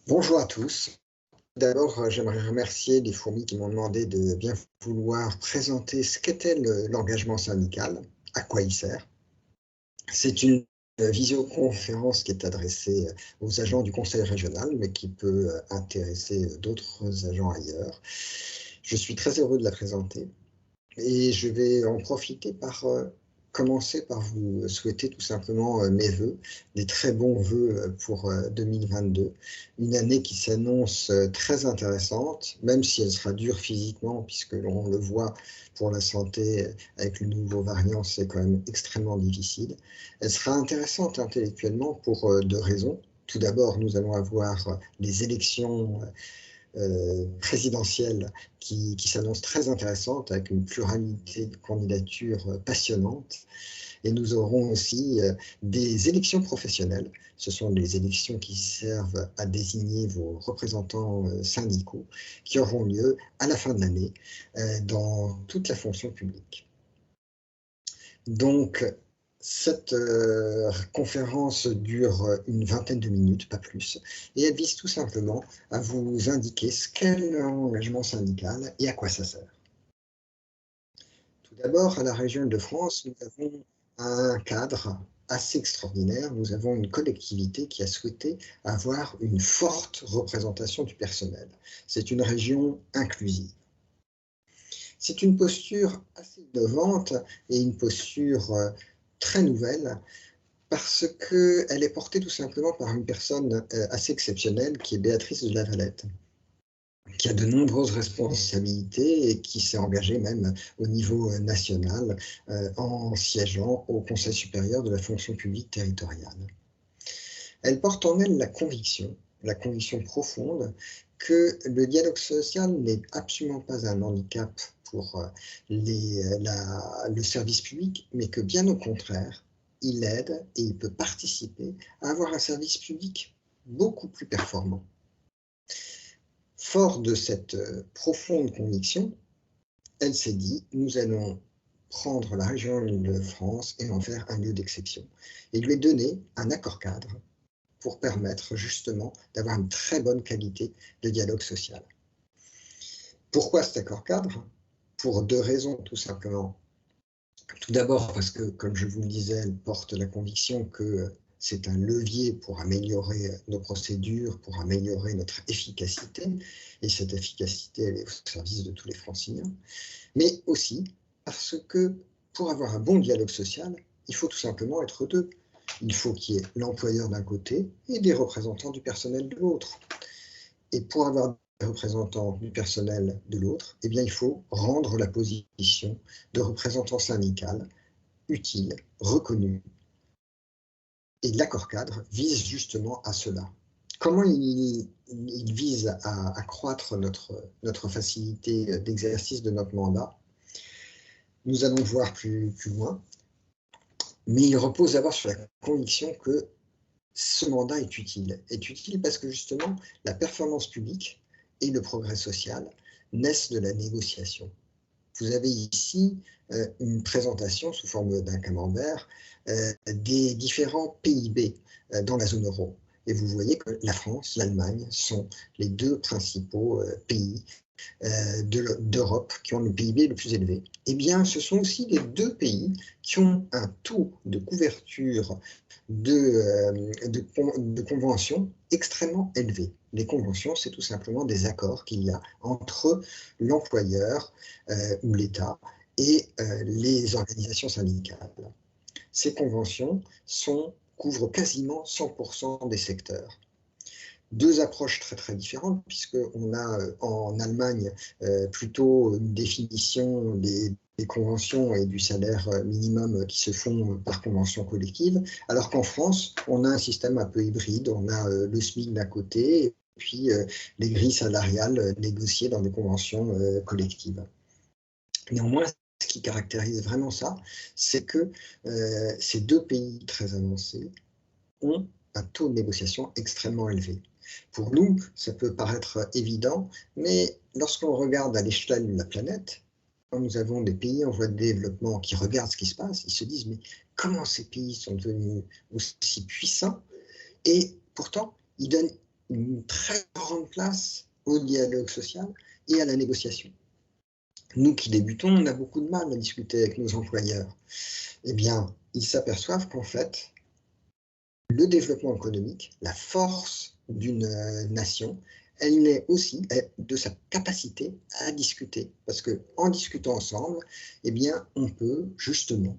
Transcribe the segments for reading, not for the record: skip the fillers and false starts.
Bonjour à tous. D'abord, j'aimerais remercier les fourmis qui m'ont demandé de bien vouloir présenter ce qu'était l'engagement syndical, à quoi il sert. C'est une visioconférence qui est adressée aux agents du conseil régional, mais qui peut intéresser d'autres agents ailleurs. Je suis très heureux de la présenter et je vais en profiter par commencer par vous souhaiter tout simplement mes vœux, des très bons vœux pour 2022, une année qui s'annonce très intéressante, même si elle sera dure physiquement, puisque l'on le voit pour la santé avec le nouveau variant, c'est quand même extrêmement difficile. Elle sera intéressante intellectuellement pour deux raisons. Tout d'abord, nous allons avoir les élections présidentielle qui s'annonce très intéressante, avec une pluralité de candidatures passionnantes. Et nous aurons aussi des élections professionnelles. Ce sont les élections qui servent à désigner vos représentants syndicaux, qui auront lieu à la fin de l'année dans toute la fonction publique. Donc, cette conférence dure une vingtaine de minutes, pas plus, et elle vise tout simplement à vous indiquer ce qu'est l'engagement syndical et à quoi ça sert. Tout d'abord, à la région Île-de-France, nous avons un cadre assez extraordinaire. Nous avons une collectivité qui a souhaité avoir une forte représentation du personnel. C'est une région inclusive. C'est une posture assez innovante et une posture très nouvelle, parce qu'elle est portée tout simplement par une personne assez exceptionnelle qui est Béatrice de Lavalette, qui a de nombreuses responsabilités et qui s'est engagée même au niveau national en siégeant au Conseil supérieur de la fonction publique territoriale. Elle porte en elle la conviction profonde que le dialogue social n'est absolument pas un handicap pour le service public, mais que bien au contraire, il aide et il peut participer à avoir un service public beaucoup plus performant. Fort de cette profonde conviction, elle s'est dit, nous allons prendre la région Île-de-France et en faire un lieu d'exception, et lui donner un accord cadre pour permettre justement d'avoir une très bonne qualité de dialogue social. Pourquoi cet accord cadre? Pour deux raisons, tout simplement. Tout d'abord parce que, comme je vous le disais, elle porte la conviction que c'est un levier pour améliorer nos procédures, pour améliorer notre efficacité, et cette efficacité, elle est au service de tous les Franciliens, mais aussi parce que pour avoir un bon dialogue social, il faut tout simplement être deux. Il faut qu'il y ait l'employeur d'un côté et des représentants du personnel de l'autre. Et pour avoir des représentants du personnel de l'autre, eh bien, il faut rendre la position de représentant syndical utile, reconnu. Et l'accord cadre vise justement à cela. Comment il vise à accroître notre facilité d'exercice de notre mandat? Nous allons voir plus loin. Mais il repose d'abord sur la conviction que ce mandat est utile. Est utile parce que justement, la performance publique et le progrès social naissent de la négociation. Vous avez ici une présentation sous forme d'un camembert des différents PIB dans la zone euro. Et vous voyez que la France, l'Allemagne sont les deux principaux pays d'Europe qui ont le PIB le plus élevé. Eh bien, ce sont aussi les deux pays qui ont un taux de couverture de conventions extrêmement élevé. Les conventions, c'est tout simplement des accords qu'il y a entre l'employeur ou l'État et les organisations syndicales. Ces conventions couvrent quasiment 100% des secteurs. Deux approches très très différentes, puisqu'on a en Allemagne plutôt une définition des conventions et du salaire minimum qui se font par convention collective, alors qu'en France, on a un système un peu hybride, on a le SMIC d'un côté, et puis les grilles salariales négociées dans des conventions collectives. Néanmoins, ce qui caractérise vraiment ça, c'est que ces deux pays très avancés ont un taux de négociation extrêmement élevé. Pour nous, ça peut paraître évident, mais lorsqu'on regarde à l'échelle de la planète, quand nous avons des pays en voie de développement qui regardent ce qui se passe, ils se disent mais comment ces pays sont devenus aussi puissants? Et pourtant, ils donnent une très grande place au dialogue social et à la négociation. Nous qui débutons, on a beaucoup de mal à discuter avec nos employeurs. Eh bien, ils s'aperçoivent qu'en fait, le développement économique, la force d'une nation, elle est aussi de sa capacité à discuter. Parce qu'en discutant ensemble, eh bien, on peut justement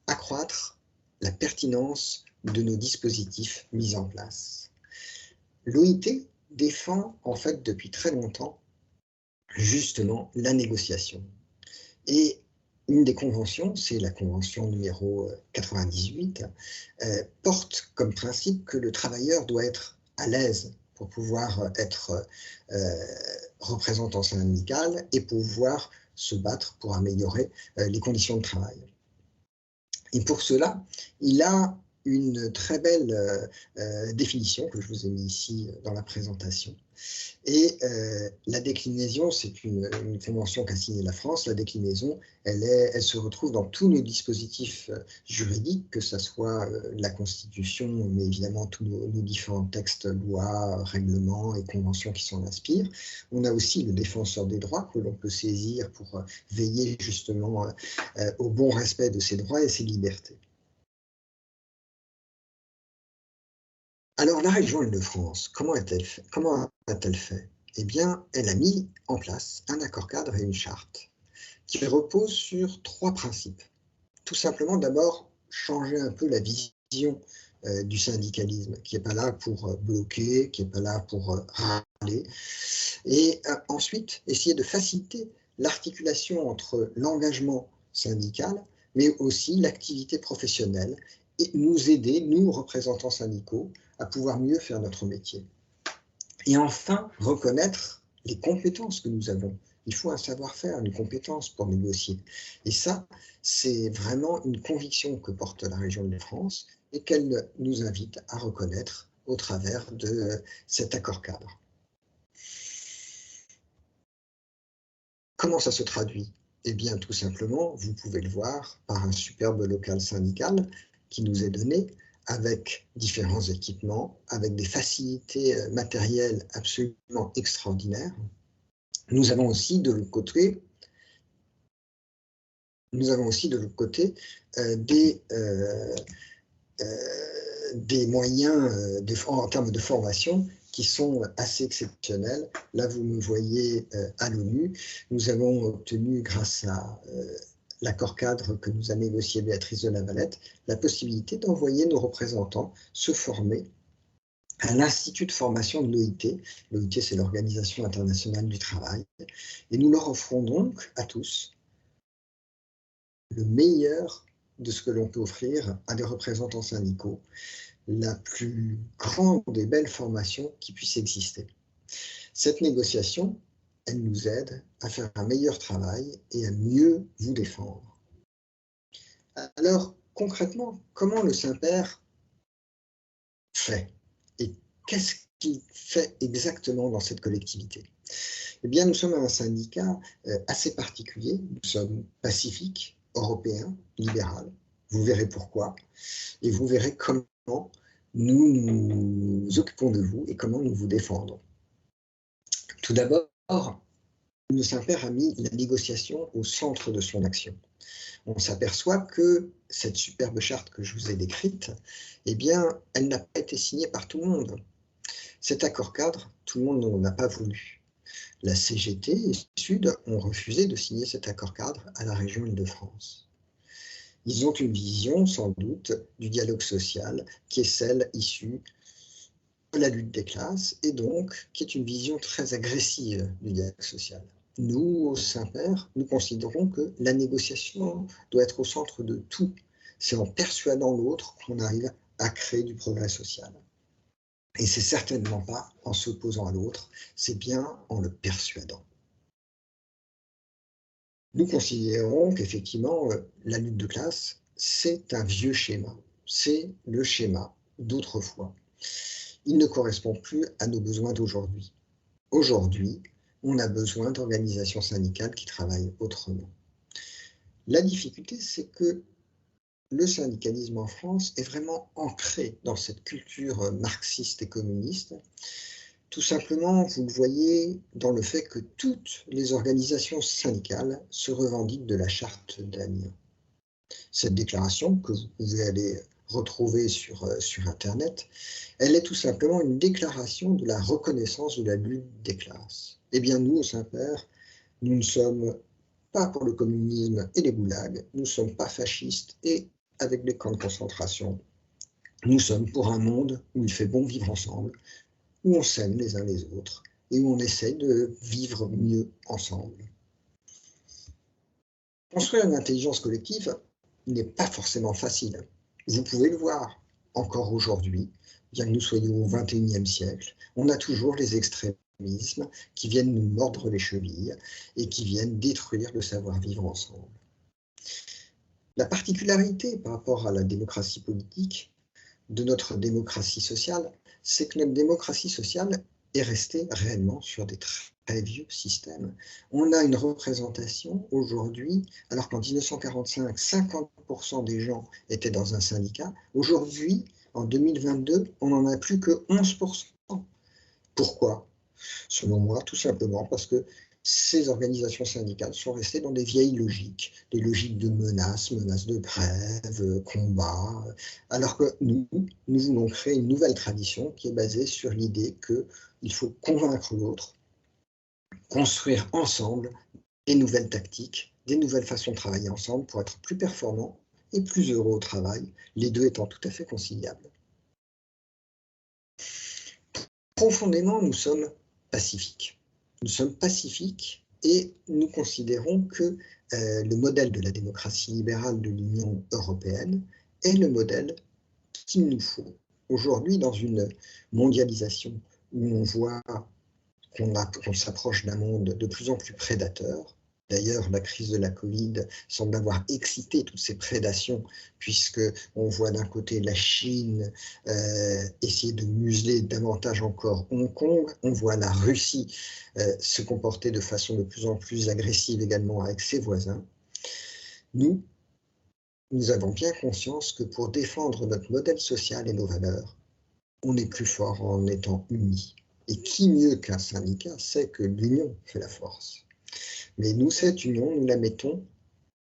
accroître la pertinence de nos dispositifs mis en place. L'OIT défend en fait depuis très longtemps justement la négociation. Et une des conventions, c'est la convention numéro 98, porte comme principe que le travailleur doit être à l'aise pour pouvoir être représentant syndical et pouvoir se battre pour améliorer les conditions de travail. Et pour cela, il a une très belle définition que je vous ai mis ici dans la présentation. Et la déclinaison, c'est une convention qu'a signée la France. La déclinaison, elle se retrouve dans tous nos dispositifs juridiques, que ce soit la Constitution, mais évidemment tous nos différents textes, lois, règlements et conventions qui s'en inspirent. On a aussi le défenseur des droits que l'on peut saisir pour veiller justement au bon respect de ses droits et ses libertés. Alors, la région Île-de-France, comment a-t-elle fait? Eh bien, elle a mis en place un accord-cadre et une charte qui reposent sur 3 principes. Tout simplement, d'abord, changer un peu la vision du syndicalisme, qui n'est pas là pour bloquer, qui n'est pas là pour râler. Et ensuite, essayer de faciliter l'articulation entre l'engagement syndical, mais aussi l'activité professionnelle, et nous aider, nous, représentants syndicaux, à pouvoir mieux faire notre métier. Et enfin, reconnaître les compétences que nous avons. Il faut un savoir-faire, une compétence pour négocier. Et ça, c'est vraiment une conviction que porte la région de France et qu'elle nous invite à reconnaître au travers de cet accord-cadre. Comment ça se traduit? Eh bien, tout simplement, vous pouvez le voir par un superbe local syndical qui nous est donné, avec différents équipements, avec des facilités matérielles absolument extraordinaires. Nous avons aussi de l'autre côté, des moyens en termes de formation qui sont assez exceptionnels. Là, vous me voyez à l'ONU. Nous avons obtenu, grâce à l'accord cadre que nous a négocié Béatrice de Lavalette, la possibilité d'envoyer nos représentants se former à l'Institut de formation de l'OIT. L'OIT, c'est l'Organisation internationale du travail. Et nous leur offrons donc à tous le meilleur de ce que l'on peut offrir à des représentants syndicaux, la plus grande et belle formation qui puisse exister. Cette négociation, elle nous aide à faire un meilleur travail et à mieux vous défendre. Alors, concrètement, comment le Saint-Père fait? Et qu'est-ce qu'il fait exactement dans cette collectivité? Eh bien, nous sommes un syndicat assez particulier. Nous sommes pacifiques, européens, libéral. Vous verrez pourquoi. Et vous verrez comment nous nous occupons de vous et comment nous vous défendons. Tout d'abord, le Saint-Père a mis la négociation au centre de son action. On s'aperçoit que cette superbe charte que je vous ai décrite, eh bien, elle n'a pas été signée par tout le monde. Cet accord-cadre, tout le monde n'en a pas voulu. La CGT et Sud ont refusé de signer cet accord-cadre à la région Île-de-France. Ils ont une vision, sans doute, du dialogue social, qui est celle issue de la lutte des classes, et donc qui est une vision très agressive du dialogue social. Nous, au Saint-Père, nous considérons que la négociation doit être au centre de tout. C'est en persuadant l'autre qu'on arrive à créer du progrès social. Et c'est certainement pas en s'opposant à l'autre, c'est bien en le persuadant. Nous considérons qu'effectivement, la lutte de classe, c'est un vieux schéma. C'est le schéma d'autrefois. Il ne correspond plus à nos besoins d'aujourd'hui. Aujourd'hui, on a besoin d'organisations syndicales qui travaillent autrement. La difficulté, c'est que le syndicalisme en France est vraiment ancré dans cette culture marxiste et communiste. Tout simplement, vous le voyez dans le fait que toutes les organisations syndicales se revendiquent de la charte d'Amiens. Cette déclaration, que vous pouvez aller retrouver sur Internet, elle est tout simplement une déclaration de la reconnaissance de la lutte des classes. Eh bien, nous, au Saint-Père, nous ne sommes pas pour le communisme et les goulags, nous ne sommes pas fascistes et avec les camps de concentration. Nous sommes pour un monde où il fait bon vivre ensemble, où on s'aime les uns les autres et où on essaye de vivre mieux ensemble. Construire une intelligence collective n'est pas forcément facile. Vous pouvez le voir, encore aujourd'hui, bien que nous soyons au XXIe siècle, on a toujours les extrémismes qui viennent nous mordre les chevilles et qui viennent détruire le savoir-vivre ensemble. La particularité par rapport à la démocratie politique de notre démocratie sociale, c'est que notre démocratie sociale est restée réellement sur des très vieux systèmes. On a une représentation aujourd'hui, alors qu'en 1945, 50% des gens étaient dans un syndicat. Aujourd'hui, en 2022, on n'en a plus que 11%. Pourquoi? Selon moi, tout simplement parce que ces organisations syndicales sont restées dans des vieilles logiques, des logiques de menaces de grève, combat, alors que nous voulons créer une nouvelle tradition qui est basée sur l'idée qu'il faut convaincre l'autre, construire ensemble des nouvelles tactiques, des nouvelles façons de travailler ensemble pour être plus performants et plus heureux au travail, les deux étant tout à fait conciliables. Profondément, nous sommes pacifiques. Nous sommes pacifiques et nous considérons que le modèle de la démocratie libérale de l'Union européenne est le modèle qu'il nous faut. Aujourd'hui, dans une mondialisation où on voit qu'on s'approche d'un monde de plus en plus prédateur. D'ailleurs, la crise de la Covid semble avoir excité toutes ces prédations, puisqu'on voit d'un côté la Chine essayer de museler davantage encore Hong Kong, on voit la Russie se comporter de façon de plus en plus agressive également avec ses voisins. Nous avons bien conscience que pour défendre notre modèle social et nos valeurs, on est plus fort en étant unis. Et qui mieux qu'un syndicat sait que l'union fait la force. Mais nous, cette union, nous la mettons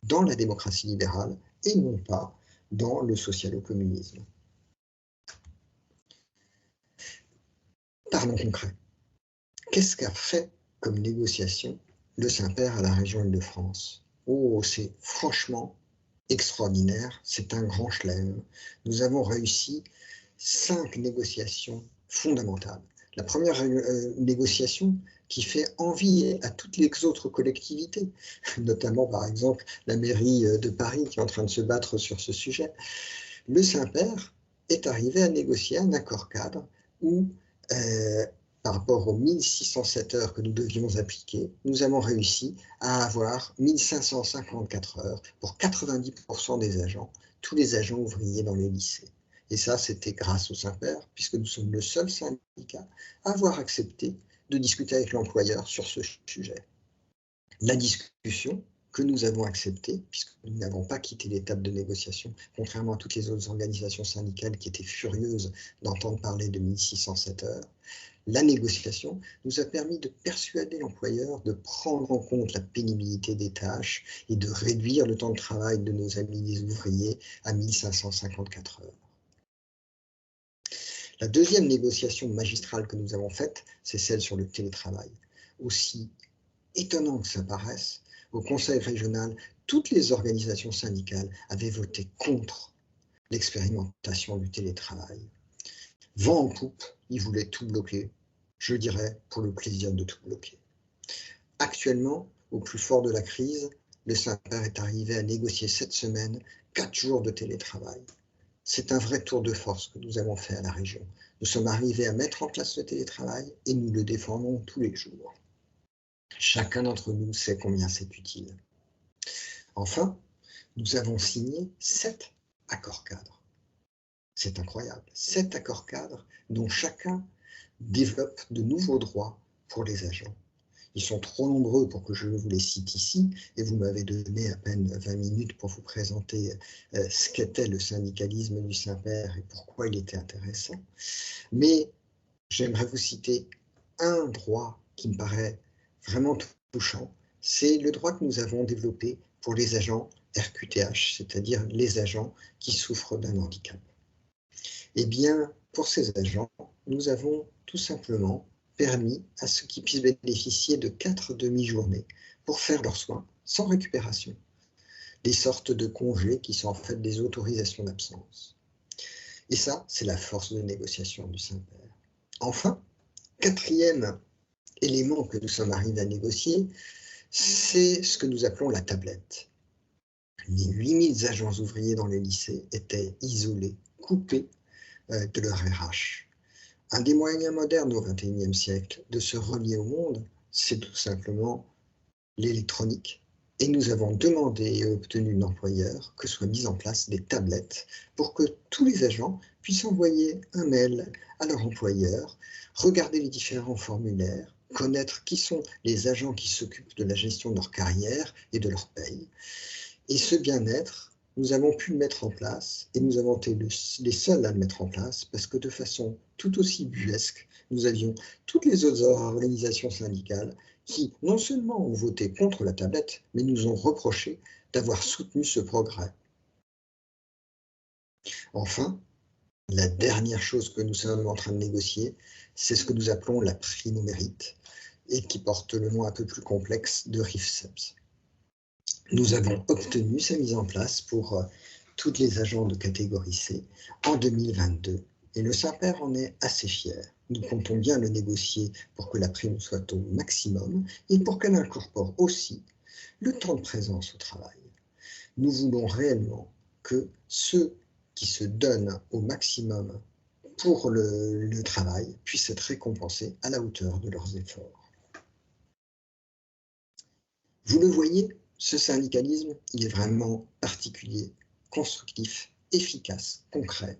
dans la démocratie libérale et non pas dans le socialo-communisme. Parlons concret. Qu'est-ce qu'a fait comme négociation le Saint-Père à la région Île-de-France? Oh, c'est franchement extraordinaire, c'est un grand chelem. Nous avons réussi 5 négociations fondamentales. La première négociation qui fait envie à toutes les autres collectivités, notamment par exemple la mairie de Paris qui est en train de se battre sur ce sujet. Le Saint-Père est arrivé à négocier un accord cadre où, par rapport aux 1607 heures que nous devions appliquer, nous avons réussi à avoir 1554 heures pour 90% des agents, tous les agents ouvriers dans les lycées. Et ça, c'était grâce au Saint-Père, puisque nous sommes le seul syndicat à avoir accepté de discuter avec l'employeur sur ce sujet. La discussion que nous avons acceptée, puisque nous n'avons pas quitté l'étape de négociation, contrairement à toutes les autres organisations syndicales qui étaient furieuses d'entendre parler de 1607 heures, la négociation nous a permis de persuader l'employeur de prendre en compte la pénibilité des tâches et de réduire le temps de travail de nos amis les ouvriers à 1554 heures. La deuxième négociation magistrale que nous avons faite, c'est celle sur le télétravail. Aussi étonnant que ça paraisse, au Conseil régional, toutes les organisations syndicales avaient voté contre l'expérimentation du télétravail. Vent en poupe, ils voulaient tout bloquer, je dirais pour le plaisir de tout bloquer. Actuellement, au plus fort de la crise, le Saint-Père est arrivé à négocier cette semaine 4 jours de télétravail. C'est un vrai tour de force que nous avons fait à la région. Nous sommes arrivés à mettre en place le télétravail et nous le défendons tous les jours. Chacun d'entre nous sait combien c'est utile. Enfin, nous avons signé 7 accords cadres. C'est incroyable. 7 accords cadres dont chacun développe de nouveaux droits pour les agents. Ils sont trop nombreux pour que je vous les cite ici, et vous m'avez donné à peine 20 minutes pour vous présenter ce qu'était le syndicalisme du Saint-Père et pourquoi il était intéressant. Mais j'aimerais vous citer un droit qui me paraît vraiment touchant, c'est le droit que nous avons développé pour les agents RQTH, c'est-à-dire les agents qui souffrent d'un handicap. Eh bien, pour ces agents, nous avons tout simplement permis à ceux qui puissent bénéficier de 4 demi-journées pour faire leurs soins sans récupération, des sortes de congés qui sont en fait des autorisations d'absence. Et ça, c'est la force de négociation du Saint-Père. Enfin, quatrième élément que nous sommes arrivés à négocier, c'est ce que nous appelons la tablette. Les 8000 agents ouvriers dans les lycées étaient isolés, coupés de leur RH. Un des moyens modernes au XXIe siècle de se relier au monde, c'est tout simplement l'électronique. Et nous avons demandé et obtenu de l'employeur que soient mises en place des tablettes pour que tous les agents puissent envoyer un mail à leur employeur, regarder les différents formulaires, connaître qui sont les agents qui s'occupent de la gestion de leur carrière et de leur paye. Et ce bien-être, nous avons pu le mettre en place et nous avons été les seuls à le mettre en place parce que de façon tout aussi buesque, nous avions toutes les autres organisations syndicales qui non seulement ont voté contre la tablette, mais nous ont reproché d'avoir soutenu ce progrès. Enfin, la dernière chose que nous sommes en train de négocier, c'est ce que nous appelons la prime au mérite et qui porte le nom un peu plus complexe de RIFSEPS. Nous avons obtenu sa mise en place pour tous les agents de catégorie C en 2022 et le Saint-Père en est assez fier. Nous comptons bien le négocier pour que la prime soit au maximum et pour qu'elle incorpore aussi le temps de présence au travail. Nous voulons réellement que ceux qui se donnent au maximum pour le travail puissent être récompensés à la hauteur de leurs efforts. Vous le voyez, ce syndicalisme, il est vraiment particulier, constructif, efficace, concret.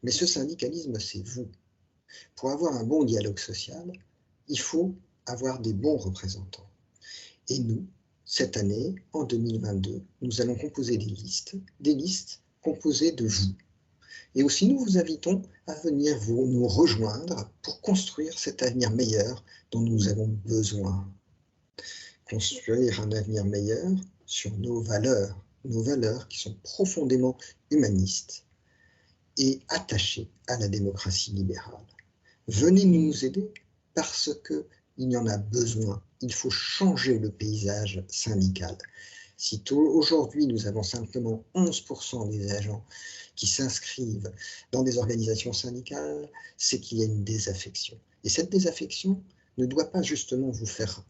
Mais ce syndicalisme, c'est vous. Pour avoir un bon dialogue social, il faut avoir des bons représentants. Et nous, cette année, en 2022, nous allons composer des listes composées de vous. Et aussi, nous vous invitons à venir nous rejoindre pour construire cet avenir meilleur dont nous avons besoin. Construire un avenir meilleur sur nos valeurs qui sont profondément humanistes et attachées à la démocratie libérale. Venez nous aider parce qu'il y en a besoin. Il faut changer le paysage syndical. Si aujourd'hui nous avons simplement 11% des agents qui s'inscrivent dans des organisations syndicales, c'est qu'il y a une désaffection. Et cette désaffection ne doit pas justement vous faire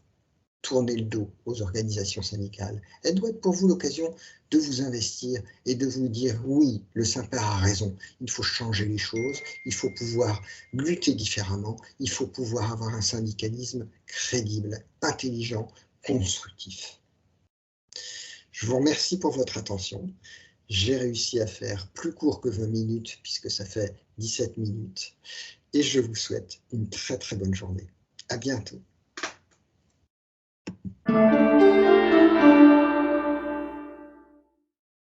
tourner le dos aux organisations syndicales. Elle doit être pour vous l'occasion de vous investir et de vous dire oui, le Saint-Père a raison, il faut changer les choses, il faut pouvoir lutter différemment, il faut pouvoir avoir un syndicalisme crédible, intelligent, constructif. Je vous remercie pour votre attention. J'ai réussi à faire plus court que 20 minutes puisque ça fait 17 minutes et je vous souhaite une très très bonne journée. À bientôt.